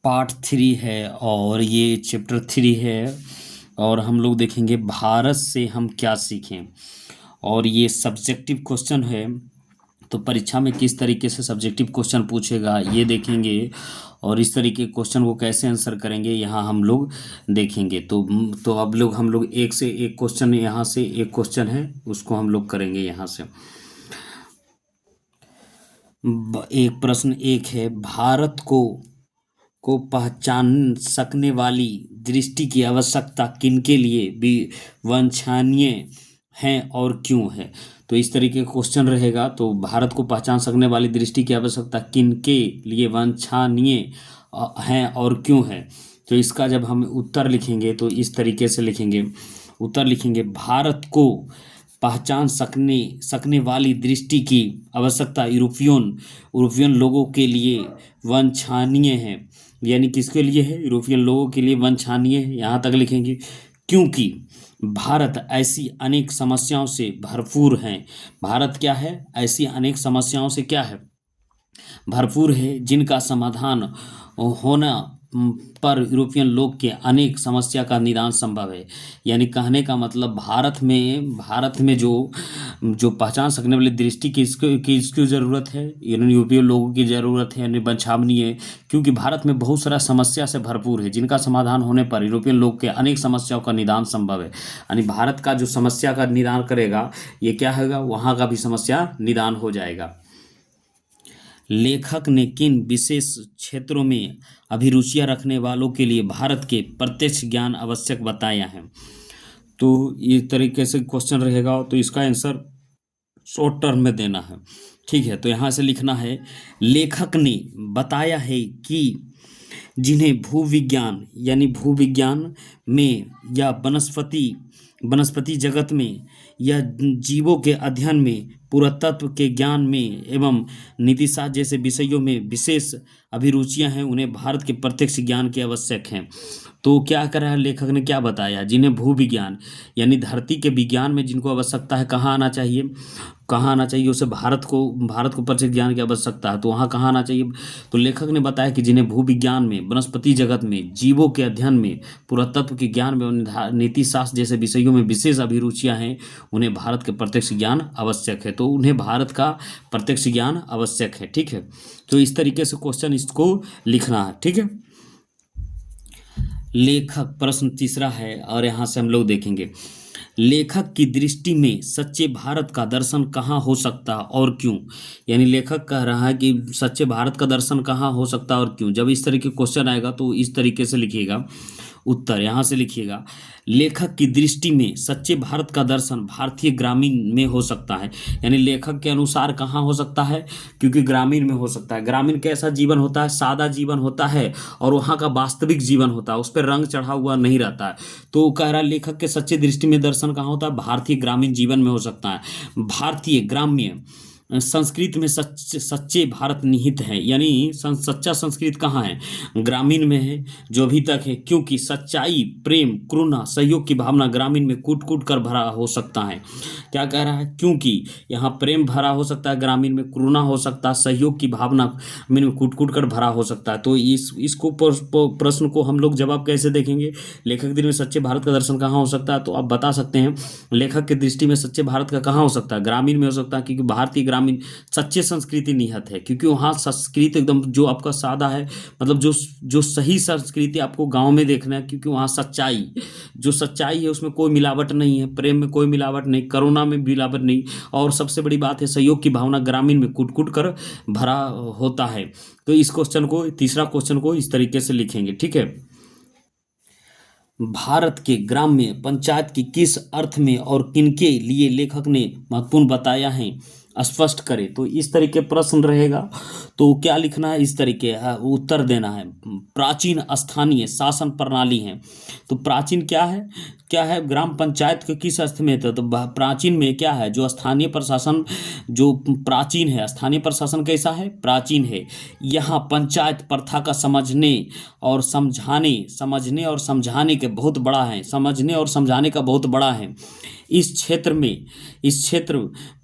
Part 3 है और ये चैप्टर 3 है और हम लोग देखेंगे भारत से हम क्या सीखें। और ये सब्जेक्टिव क्वेश्चन है, तो परीक्षा में किस तरीके से सब्जेक्टिव क्वेश्चन पूछेगा ये देखेंगे और इस तरीके के क्वेश्चन को कैसे आंसर करेंगे यहाँ हम लोग देखेंगे। तो अब लोग हम लोग एक से एक क्वेश्चन, यहाँ से एक क्वेश्चन है उसको हम लोग करेंगे। यहाँ से एक प्रश्न एक है, भारत को पहचान सकने वाली दृष्टि की आवश्यकता किनके लिए भी वांछनीय है और क्यों है। तो इस तरीके का क्वेश्चन रहेगा। तो भारत को पहचान सकने वाली दृष्टि की आवश्यकता किनके लिए वांछनीय है और क्यों है। तो इसका जब हम उत्तर लिखेंगे तो इस तरीके से लिखेंगे, उत्तर लिखेंगे भारत को पहचान सकने वाली दृष्टि की आवश्यकता यूरोपियन लोगों के लिए वांछनीय है। यानी किसके लिए है? यूरोपियन लोगों के लिए वांछनीय है, यहाँ तक लिखेंगे। क्योंकि भारत ऐसी अनेक समस्याओं से भरपूर है। भारत क्या है? ऐसी अनेक समस्याओं से क्या है? भरपूर है, जिनका समाधान होना पर यूरोपियन लोग के अनेक समस्या का निदान संभव है। यानी कहने का मतलब भारत में जो पहचान सकने वाली दृष्टि किसकी ज़रूरत है? यानी यूरोपियन लोगों की ज़रूरत है, यानी वांछनीय है। क्योंकि भारत में बहुत सारा समस्या से भरपूर है, जिनका समाधान होने पर यूरोपियन लोग के अनेक समस्याओं का निदान संभव है। यानी भारत का जो समस्या का निदान करेगा, ये क्या होगा? वहाँ का भी समस्या निदान हो जाएगा। लेखक ने किन विशेष क्षेत्रों में अभिरुचियां रखने वालों के लिए भारत के प्रत्यक्ष ज्ञान आवश्यक बताया है। तो इस तरीके से क्वेश्चन रहेगा, तो इसका आंसर शॉर्ट टर्म में देना है। ठीक है, तो यहाँ से लिखना है, लेखक ने बताया है कि जिन्हें भूविज्ञान यानी भूविज्ञान में या वनस्पति जगत में या जीवों के अध्ययन में, पुरातत्व के ज्ञान में एवं नीतिशास्त्र जैसे विषयों में विशेष अभिरुचियां हैं, उन्हें भारत के प्रत्यक्ष ज्ञान की आवश्यक हैं। तो क्या करा है लेखक ने, क्या बताया? जिन्हें भूविज्ञान यानी धरती के विज्ञान में जिनको आवश्यकता है, कहाँ आना चाहिए? उसे भारत को प्रत्यक्ष ज्ञान की आवश्यकता है, तो वहाँ कहाँ आना चाहिए? तो लेखक ने बताया कि जिन्हें भूविज्ञान में, वनस्पति जगत में, जीवों के अध्ययन में, पुरातत्व के ज्ञान में, नीति शास्त्र जैसे विषयों में विशेष अभिरुचियां हैं, उन्हें भारत के प्रत्यक्ष ज्ञान आवश्यक है। तो उन्हें भारत का प्रत्यक्ष ज्ञान आवश्यक है। ठीक है, तो इस तरीके से क्वेश्चन इसको लिखना है। ठीक है, लेखक प्रश्न तीसरा है और यहाँ से हम लोग देखेंगे, लेखक की दृष्टि में सच्चे भारत का दर्शन कहाँ हो सकता और क्यों। यानी लेखक कह रहा है कि सच्चे भारत का दर्शन कहाँ हो सकता और क्यों। जब इस तरीके क्वेश्चन आएगा तो इस तरीके से लिखिएगा उत्तर। यहाँ से लिखिएगा, लेखक की दृष्टि में सच्चे भारत का दर्शन भारतीय ग्रामीण में हो सकता है। यानी लेखक के अनुसार कहाँ हो सकता है? क्योंकि ग्रामीण में हो सकता है। ग्रामीण कैसा जीवन होता है? सादा जीवन होता है और वहाँ का वास्तविक जीवन होता है, उस पर रंग चढ़ा हुआ नहीं रहता है। तो कह रहा है लेखक के सच्चे दृष्टि में दर्शन कहाँ होता है? भारतीय ग्रामीण जीवन में हो सकता है। भारतीय ग्राम्य संस्कृत में सच्चे भारत निहित है। यानी सच्चा संस्कृत कहाँ है? ग्रामीण में है, जो अभी तक है। क्योंकि सच्चाई, प्रेम, करुणा, सहयोग की भावना ग्रामीण में कूट कूट कर भरा हो सकता है। क्या कह रहा है? क्योंकि यहाँ प्रेम भरा हो सकता है ग्रामीण में, करुणा हो सकता है, सहयोग की भावना में कूट कूट कर भरा हो सकता है। तो इसको प्रश्न को हम लोग जवाब कैसे देखेंगे? लेखक दृष्टि में सच्चे भारत का दर्शन कहाँ हो सकता है? तो आप बता सकते हैं लेखक की दृष्टि में सच्चे भारत का कहाँ हो सकता है? ग्रामीण में हो सकता है, क्योंकि भारतीय ग्रामीण सच्चे संस्कृति निहित है। क्योंकि वहाँ संस्कृति एकदम जो आपका सादा है, मतलब जो सही संस्कृति आपको गांव में देखना है। क्योंकि वहाँ सच्चाई है, उसमें कोई मिलावट नहीं है, प्रेम में कोई मिलावट नहीं, करुणा में मिलावट नहीं, और सबसे बड़ी बात है सहयोग की भावना ग्रामीण में कूट कूट कर भरा होता है। तो इस क्वेश्चन को, तीसरा क्वेश्चन को इस तरीके से लिखेंगे। ठीक है, भारत के ग्राम्य पंचायत की किस अर्थ में और किनके लिए लेखक ने महत्वपूर्ण बताया है, स्पष्ट करें। तो इस तरीके प्रश्न रहेगा। तो क्या लिखना है? इस तरीके उत्तर देना है। प्राचीन स्थानीय शासन प्रणाली है। तो प्राचीन क्या है? ग्राम पंचायत के किस अर्थ में था? तो प्राचीन में क्या है? जो स्थानीय प्रशासन जो प्राचीन है। स्थानीय प्रशासन कैसा है? प्राचीन है। यहाँ पंचायत प्रथा का समझने और समझाने के बहुत बड़ा है, समझने और समझाने का बहुत बड़ा है। इस क्षेत्र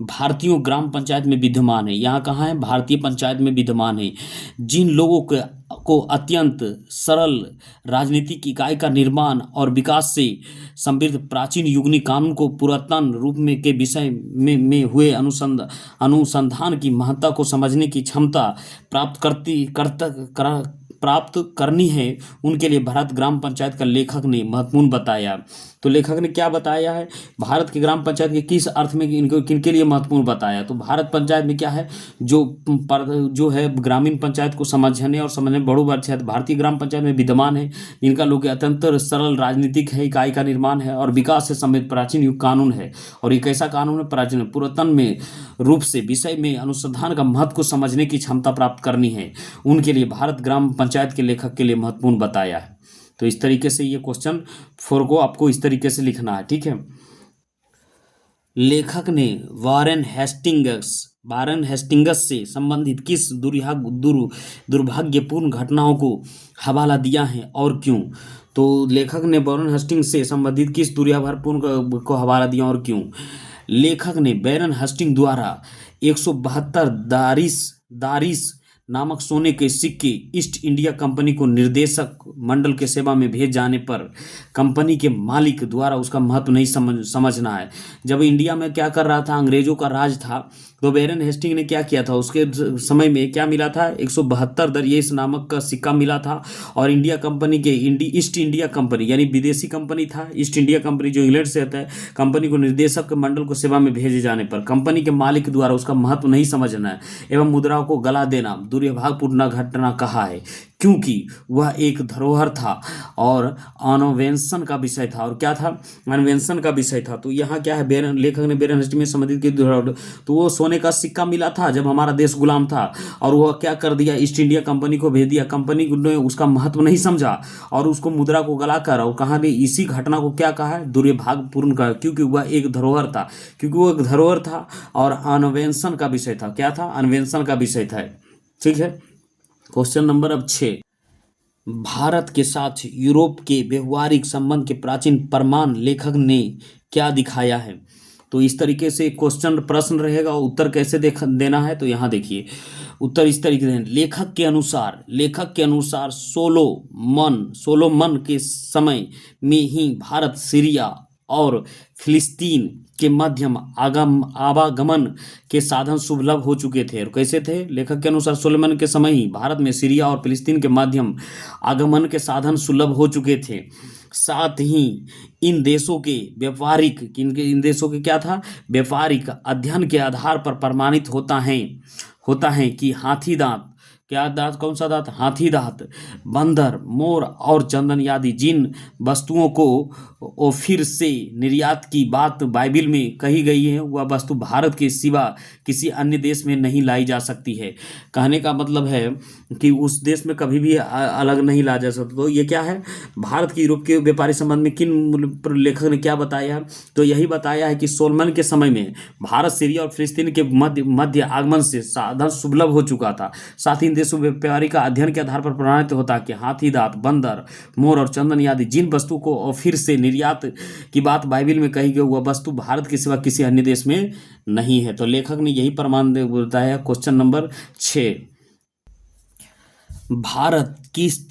भारतीयों ग्राम पंचायत में विद्यमान है। यहाँ कहाँ है? भारतीय पंचायत में विद्यमान है। जिन लोगों को अत्यंत सरल राजनीतिक इकाई का निर्माण और विकास से समृद्ध प्राचीन युगनी कानून को पुरातन रूप में के विषय में हुए अनुसंधान की महत्ता को समझने की क्षमता प्राप्त करनी है, उनके लिए भारत ग्राम पंचायत का लेखक ने महत्वपूर्ण बताया। तो लेखक ने क्या बताया है, भारत की ग्राम पंचायत के किस अर्थ में इनको किनके लिए महत्वपूर्ण बताया। तो भारत पंचायत में क्या है, जो है ग्रामीण पंचायत को समझने और समझने में बड़ो पंचायत भारतीय ग्राम पंचायत में विद्यमान है, जिनका लोग अत्यंत सरल राजनीतिक है इकाई का निर्माण है और विकास से समृद्ध प्राचीन युग कानून है। और एक ऐसा कानून है प्राचीन पुरातन में रूप से विषय में अनुसंधान का महत्व को समझने की क्षमता प्राप्त करनी है, उनके लिए भारत ग्राम पंचायत के लेखक के लिए महत्वपूर्ण बताया है। तो इस तरीके से ये क्वेश्चन 4 को आपको इस तरीके से लिखना है, ठीक है। लेखक ने वारेन हेस्टिंगस से संबंधित किस दुर्भाग्यपूर्ण घटनाओं को हवाला दिया है और क्यों। तो लेखक ने वारेन हेस्टिंग्स से संबंधित किस दुर्भाग्यपूर्ण को हवाला दिया और क्यों। लेखक ने वारेन हेस्टिंग्स द्वारा 172 दारिस नामक सोने के सिक्के ईस्ट इंडिया कंपनी को निर्देशक मंडल के सेवा में भेज जाने पर कंपनी के मालिक द्वारा उसका महत्व नहीं समझना है। जब इंडिया में क्या कर रहा था, अंग्रेजों का राज था, तो वारेन हेस्टिंग ने क्या किया था, उसके समय में क्या मिला था, 172 दरियस नामक का सिक्का मिला था। और इंडिया कंपनी के ईस्ट इंडिया कंपनी यानी विदेशी कंपनी था, ईस्ट इंडिया कंपनी जो इंग्लैंड से आता है, कंपनी को निर्देशक मंडल को सेवा में भेजे जाने पर कंपनी के मालिक द्वारा उसका महत्व नहीं समझना है एवं मुद्राओं को गला देना दुर्भाग्यपूर्ण घटना कहा है, क्योंकि वह एक धरोहर था और अन्वेषण का विषय था। और क्या था, अन्वेषण का विषय था। तो यहाँ क्या है, लेखक ने वारेन हेस्टिंग्स में संबंधित की धरोहर, तो वो सोने का सिक्का मिला था जब हमारा देश गुलाम था, और वह क्या कर दिया, ईस्ट इंडिया कंपनी को भेज दिया। कंपनी ने उसका महत्व नहीं समझा और उसको मुद्रा को गला कर, और कहा ने इसी घटना को क्या कहा है, दुर्भाग्यपूर्ण कहा, क्योंकि वह एक धरोहर था, क्योंकि वो एक धरोहर था और अन्वेषण का विषय था। क्या था, अन्वेषण का विषय था, ठीक है। क्वेश्चन नंबर अब 6, भारत के साथ यूरोप के व्यवहारिक संबंध के प्राचीन प्रमाण लेखक ने क्या दिखाया है। तो इस तरीके से क्वेश्चन प्रश्न रहेगा और उत्तर कैसे देना है। तो यहाँ देखिए उत्तर इस तरीके से, लेखक के अनुसार सोलोमन के समय में ही भारत, सीरिया और फिलिस्तीन के मध्यम आवागमन के साधन सुलभ हो चुके थे। और कैसे थे, लेखक के अनुसार सोलोमन के समय ही भारत में सीरिया और फिलिस्तीन के माध्यम आगमन के साधन सुलभ हो चुके थे। साथ ही इन देशों के क्या था, व्यापारिक अध्ययन के आधार पर प्रमाणित होता है कि हाथी दांत, क्या दांत, कौन सा दांत, हाथी दांत, बंदर, मोर और चंदन आदि जिन वस्तुओं को फिर से निर्यात की बात बाइबिल में कही गई है, वह वस्तु भारत के सिवा किसी अन्य देश में नहीं लाई जा सकती है। कहने का मतलब है कि उस देश में कभी भी अलग नहीं ला जा सकता। तो ये क्या है, भारत की यूरोप के व्यापारी संबंध में किन लेखक ने क्या बताया, तो यही बताया है कि सोलोमन के समय में भारत, सीरिया और फिलिस्तीन के मध्य आगमन से साधन सुलभ हो चुका था। साथ ही देशों व्यापारी का अध्ययन के आधार पर प्रमाणित होता कि हाथी दांत, बंदर, मोर और चंदन आदि जिन वस्तु को फिर से निर्यात की बात बाइबिल में कही गई, वह वस्तु भारत के सिवा किसी अन्य देश में नहीं है। तो लेखक ने यही प्रमाण बताया। क्वेश्चन नंबर 6, भारत किस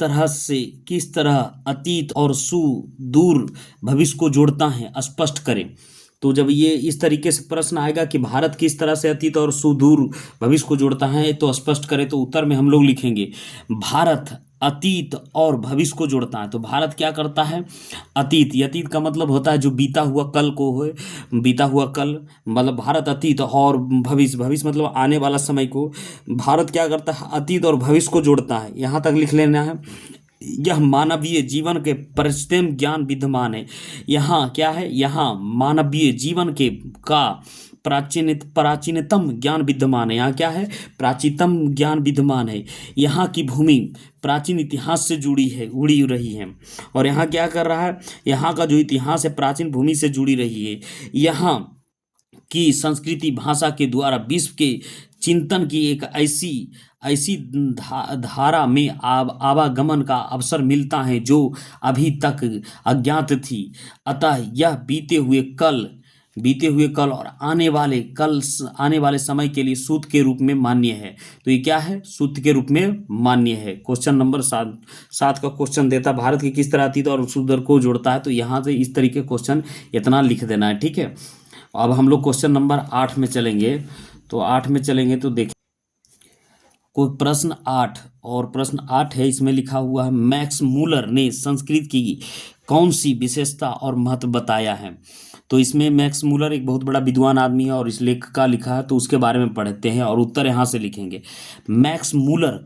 तरह अतीत और सुदूर भविष्य को जोड़ता है, स्पष्ट करें। तो जब ये इस तरीके से प्रश्न आएगा कि भारत किस तरह से अतीत और सुदूर भविष्य को जोड़ता है, तो स्पष्ट करें, तो उत्तर में हम लोग लिखेंगे भारत अतीत और भविष्य को जोड़ता है। तो भारत क्या करता है, अतीत का मतलब होता है जो बीता हुआ कल को है, बीता हुआ कल मतलब भारत अतीत, और भविष्य मतलब आने वाला समय को। भारत क्या करता है, अतीत और भविष्य को जोड़ता है, यहाँ तक लिख लेना है। यह मानवीय जीवन के प्राचीनतम ज्ञान विद्यमान है। यहाँ क्या है, यहाँ मानवीय जीवन के का प्राचीनतम ज्ञान विद्यमान है। यहाँ क्या है, प्राचीनतम ज्ञान विद्यमान है। यहाँ की भूमि प्राचीन इतिहास से जुड़ी रही है। और यहाँ क्या कर रहा है, यहाँ का जो इतिहास है प्राचीन भूमि से जुड़ी रही है। यहाँ की संस्कृति भाषा के द्वारा विश्व के चिंतन की एक ऐसी धारा में आवागमन का अवसर मिलता है जो अभी तक अज्ञात थी। अतः यह बीते हुए कल बीते हुए कल और आने वाले समय के लिए सूत्र के रूप में मान्य है। तो ये क्या है? सूत्र के रूप में मान्य है। क्वेश्चन नंबर 7 का क्वेश्चन देता भारत की किस तरह अतीत और सुदूर को जोड़ता है, तो यहाँ से इस तरीके क्वेश्चन इतना लिख देना है, ठीक है। अब हम लोग क्वेश्चन नंबर 8 में चलेंगे। तो 8 में चलेंगे तो देखिए कोई प्रश्न 8, और प्रश्न 8 है, इसमें लिखा हुआ है मैक्स मूलर ने संस्कृत की कौन सी विशेषता और महत्व बताया है। तो इसमें मैक्स मूलर एक बहुत बड़ा विद्वान आदमी है और इस लेख का लिखा है, तो उसके बारे में पढ़ते हैं और उत्तर यहाँ से लिखेंगे। मैक्स मूलर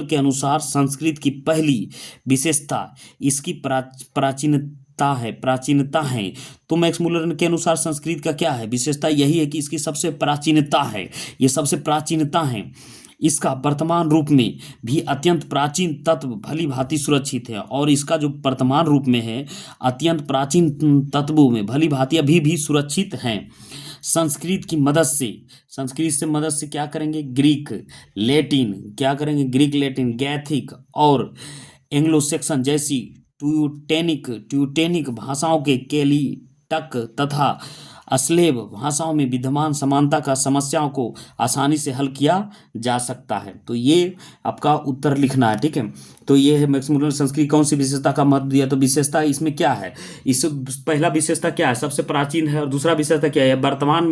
के अनुसार संस्कृत की पहली विशेषता इसकी प्राचीनता है। तो मैक्स मूलर के अनुसार संस्कृत का क्या है विशेषता? यही है कि इसकी सबसे प्राचीनता है, ये सबसे प्राचीनता है। इसका वर्तमान रूप में भी अत्यंत प्राचीन तत्व भली भांति सुरक्षित है, और इसका जो वर्तमान रूप में है अत्यंत प्राचीन तत्वों में भली भांति अभी भी सुरक्षित हैं। संस्कृत से मदद से क्या करेंगे? ग्रीक लैटिन, गैथिक और एंग्लो सेक्सन जैसी ट्यूटेनिक भाषाओं के केलिटक तथा अस्लेव भाषाओं में विद्यमान समानता का समस्याओं को आसानी से हल किया जा सकता है। तो ये आपका उत्तर लिखना है, ठीक है। तो ये है मैक्स मूलर ने संस्कृत कौन सी विशेषता का महत्व दिया। तो विशेषता इसमें क्या है? इस पहला विशेषता क्या है? सबसे प्राचीन है। और दूसरा विशेषता क्या है? वर्तमान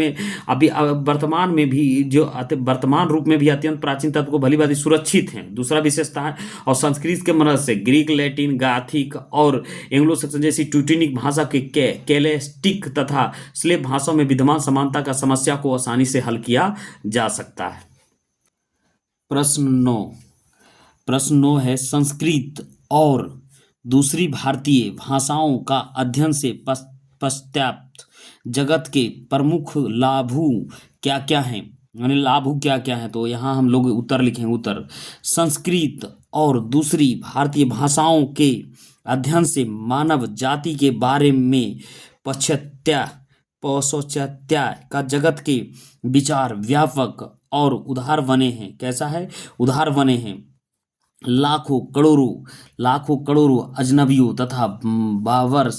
में भी जो वर्तमान रूप में भी अत्यंत प्राचीन तत्व को भली भांति सुरक्षित है, दूसरा विशेषता है। और संस्कृत के मदद से ग्रीक, लैटिन, गाथिक और एंग्लो सेक्सन जैसी ट्यूटेनिक भाषा के केलेस्टिक तथा स्लेव भाषाओं में विद्यमान समानता का समस्या को आसानी से हल किया जा सकता है। प्रश्न 9 है संस्कृत और दूसरी भारतीय भाषाओं का अध्ययन से पश्चात जगत के प्रमुख लाभों क्या क्या हैं, यानी लाभों क्या क्या हैं। तो यहाँ हम लोग उत्तर लिखेंगे। उत्तर संस्कृत और दूसरी भारतीय भाषाओं के अध्ययन से मानव जाति के बारे में पश्चात्या का जगत के विचार व्यापक और उदार बने हैं। कैसा है? उदार बने हैं। लाखों करोड़ों अजनबियों तथा बब्बर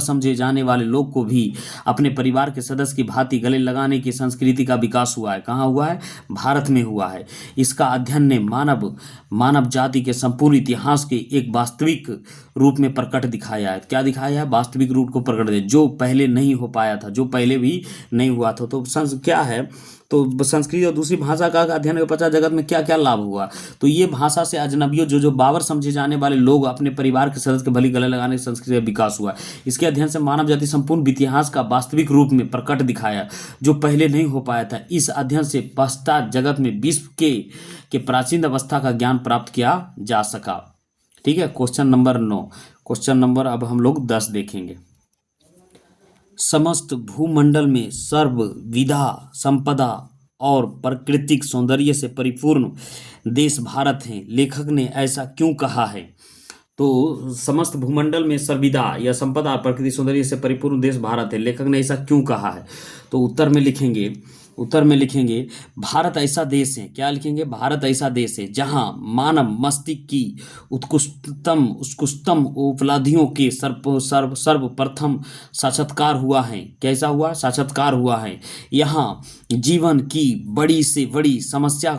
समझे जाने वाले लोग को भी अपने परिवार के सदस्य की भांति गले लगाने की संस्कृति का विकास हुआ है। कहाँ हुआ है? भारत में हुआ है। इसका अध्ययन ने मानव जाति के संपूर्ण इतिहास के एक वास्तविक रूप में प्रकट दिखाया है। क्या दिखाया है? वास्तविक रूप को प्रकट दिया, जो पहले नहीं हो पाया था, जो पहले भी नहीं हुआ था। तो क्या है? तो संस्कृत और दूसरी भाषा का अध्ययन के पश्चात जगत में क्या क्या लाभ हुआ। तो ये भाषा से अजनबियों जो बाबर समझे जाने वाले लोग अपने परिवार के सदस्य के भली गले लगाने की संस्कृति का विकास हुआ। इसके अध्ययन से मानव जाति संपूर्ण इतिहास का वास्तविक रूप में प्रकट दिखाया, जो पहले नहीं हो पाया था। इस अध्ययन से पश्चात जगत में विश्व के प्राचीन अवस्था का ज्ञान प्राप्त किया जा सका। ठीक है। Question number 9। क्वेश्चन नंबर अब हम लोग 10 देखेंगे। समस्त भूमंडल में सर्वविधा संपदा और प्राकृतिक सौंदर्य से परिपूर्ण देश भारत है। लेखक ने ऐसा क्यों कहा है? तो समस्त भूमंडल में सर्वविधा या संपदा प्राकृतिक सौंदर्य से परिपूर्ण देश भारत है, लेखक ने ऐसा क्यों कहा है? तो उत्तर में लिखेंगे भारत ऐसा देश है। क्या लिखेंगे? भारत ऐसा देश है जहां मानव मस्तिष्क की उत्कृष्टतम उपलब्धियों के सर्वप्रथम साक्षात्कार हुआ है। कैसा हुआ? साक्षात्कार हुआ है। यहाँ जीवन की बड़ी से बड़ी समस्या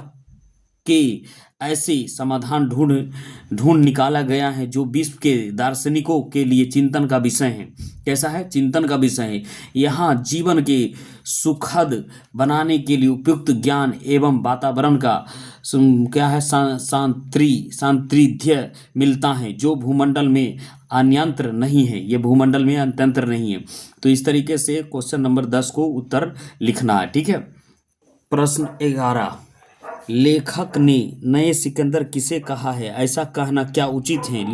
के ऐसे समाधान ढूंढ निकाला गया है जो विश्व के दार्शनिकों के लिए चिंतन का विषय है। कैसा है? चिंतन का विषय है। यहाँ जीवन के सुखद बनाने के लिए उपयुक्त ज्ञान एवं वातावरण का क्या है? सान्निध्य मिलता है, जो भूमंडल में अन्यंत्र नहीं है। ये भूमंडल में अन्यंत्र नहीं है। तो इस तरीके से क्वेश्चन नंबर 10 को उत्तर लिखना है। ठीक है। प्रश्न 11, लेखक ने नए सिकंदर किसे कहा है? ऐसा कहना क्या उचित है?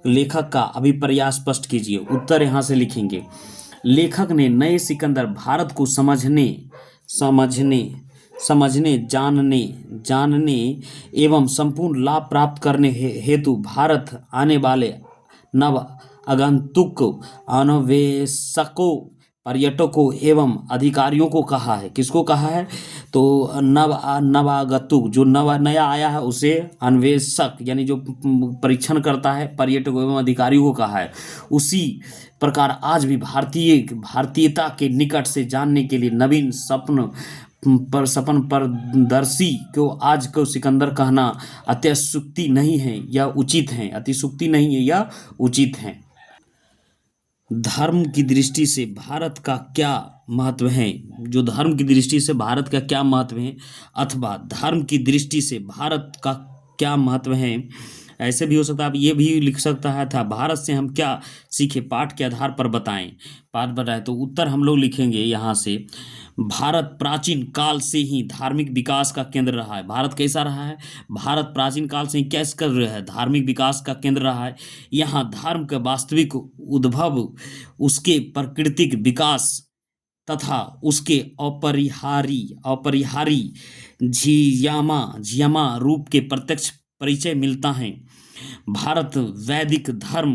लेखक का अभिप्राय स्पष्ट कीजिए। उत्तर यहाँ से लिखेंगे। लेखक ने नए सिकंदर भारत को जानने एवं संपूर्ण लाभ प्राप्त करने हेतु भारत आने वाले नव आगंतुक अन्वेषकों पर्यटकों एवं अधिकारियों को कहा है। किसको कहा है? तो नवागतुक, जो नया आया है उसे अन्वेषक यानी जो परीक्षण करता है पर्यटकों एवं अधिकारियों को कहा है। उसी प्रकार आज भी भारतीयता के निकट से जानने के लिए नवीन सपन परदर्शी को आज को सिकंदर कहना अतिशयोक्ति नहीं है या उचित है, अतिशयोक्ति नहीं है या उचित है। धर्म की दृष्टि से भारत का क्या महत्व है? जो धर्म की दृष्टि से भारत का क्या महत्व है, अथवा धर्म की दृष्टि से भारत का क्या महत्व है, ऐसे भी हो सकता है। आप ये भी लिख सकता है था भारत से हम क्या सीखे, पाठ के आधार पर बताएं। पाठ बताएं तो उत्तर हम लोग लिखेंगे यहाँ से, भारत प्राचीन काल से ही धार्मिक विकास का केंद्र रहा है। भारत कैसा रहा है? भारत प्राचीन काल से ही कैसे कर रहा है? धार्मिक विकास का केंद्र रहा है। यहाँ धर्म का वास्तविक उद्भव, उसके प्राकृतिक विकास तथा उसके अपरिहारी झियामा रूप के प्रत्यक्ष परिचय मिलता है। भारत वैदिक धर्म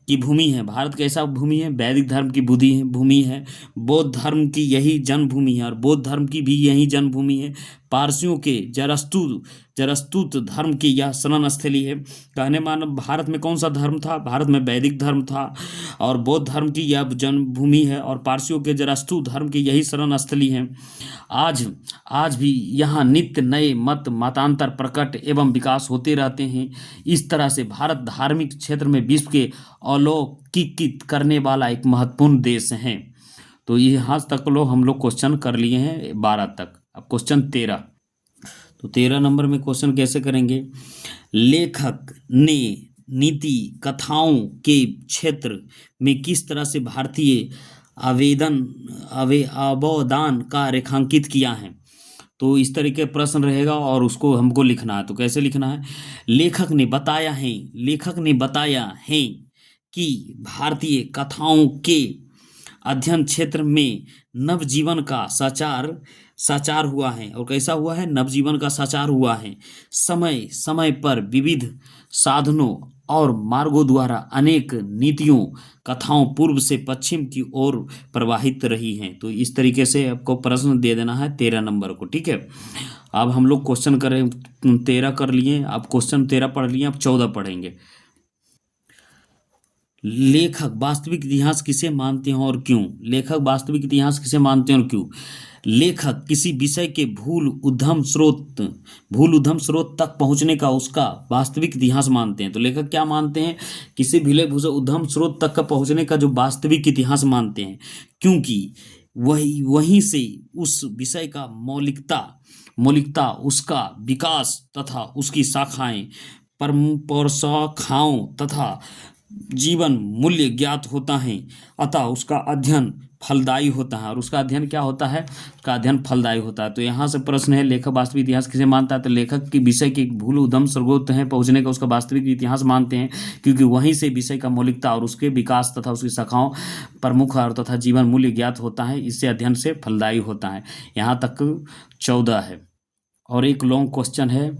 की भूमि है। भारत कैसा भूमि है? वैदिक धर्म की भूमि है। बौद्ध धर्म की यही जन्मभूमि है और बौद्ध धर्म की भी यही जन्मभूमि है। पारसियों के जरस्तुत धर्म की यह शरण स्थली है। कहने मानो भारत में कौन सा धर्म था? भारत में वैदिक धर्म था और बौद्ध धर्म की यह जन्मभूमि है और पारसियों के जरस्तु धर्म की यही शरण स्थली है। आज भी यहाँ नित्य नए मत मतांतर प्रकट एवं विकास होते रहते हैं। इस तरह से भारत धार्मिक क्षेत्र में विश्व के अलौकिक करने वाला एक महत्वपूर्ण देश है। तो यहाँ तक हम लोग क्वेश्चन कर लिए हैं 12 तक। अब क्वेश्चन 13, तो 13 नंबर में क्वेश्चन कैसे करेंगे? लेखक ने नीति कथाओं के क्षेत्र में किस तरह से भारतीय अवदान का रेखांकित किया है? तो इस तरीके प्रश्न रहेगा और उसको हमको लिखना है। तो कैसे लिखना है? लेखक ने बताया है कि भारतीय कथाओं के अध्ययन क्षेत्र में नवजीवन का साचार हुआ है। और कैसा हुआ है? नवजीवन का साचार हुआ है। समय समय पर विविध साधनों और मार्गों द्वारा अनेक नीतियों कथाओं पूर्व से पश्चिम की ओर प्रवाहित रही हैं। तो इस तरीके से आपको प्रश्न दे देना है 13 नंबर को। ठीक है, अब हम लोग क्वेश्चन करें 13 कर लिए। अब क्वेश्चन 13 पढ़ लिए, अब 14 पढ़ेंगे। लेखक वास्तविक इतिहास किसे मानते हैं और क्यों? लेखक वास्तविक इतिहास किसे मानते हैं और क्यों? लेखक किसी विषय के भूल उद्गम स्रोत तक पहुंचने का उसका वास्तविक इतिहास मानते हैं। तो लेखक क्या मानते हैं? किसी भूले भूसे उद्गम स्रोत तक का पहुंचने का जो वास्तविक इतिहास मानते हैं, क्योंकि वहीं से उस विषय का मौलिकता उसका विकास तथा उसकी शाखाएं परशाखाओं तथा जीवन मूल्य ज्ञात होता है। अतः उसका अध्ययन फलदायी होता है। और उसका अध्ययन क्या होता है? उसका अध्ययन फलदायी होता है। तो यहाँ से प्रश्न है, लेखक वास्तविक इतिहास किसे मानता है? तो लेखक की विषय के भूल उद्गम स्रोत है पहुँचने का उसका वास्तविक इतिहास मानते हैं, क्योंकि वहीं से विषय का मौलिकता और उसके विकास तथा उसकी शाखाओं प्रमुख और तथा जीवन मूल्य ज्ञात होता है। इससे अध्ययन से फलदायी होता है। यहाँ तक 14 है और एक लॉन्ग क्वेश्चन है।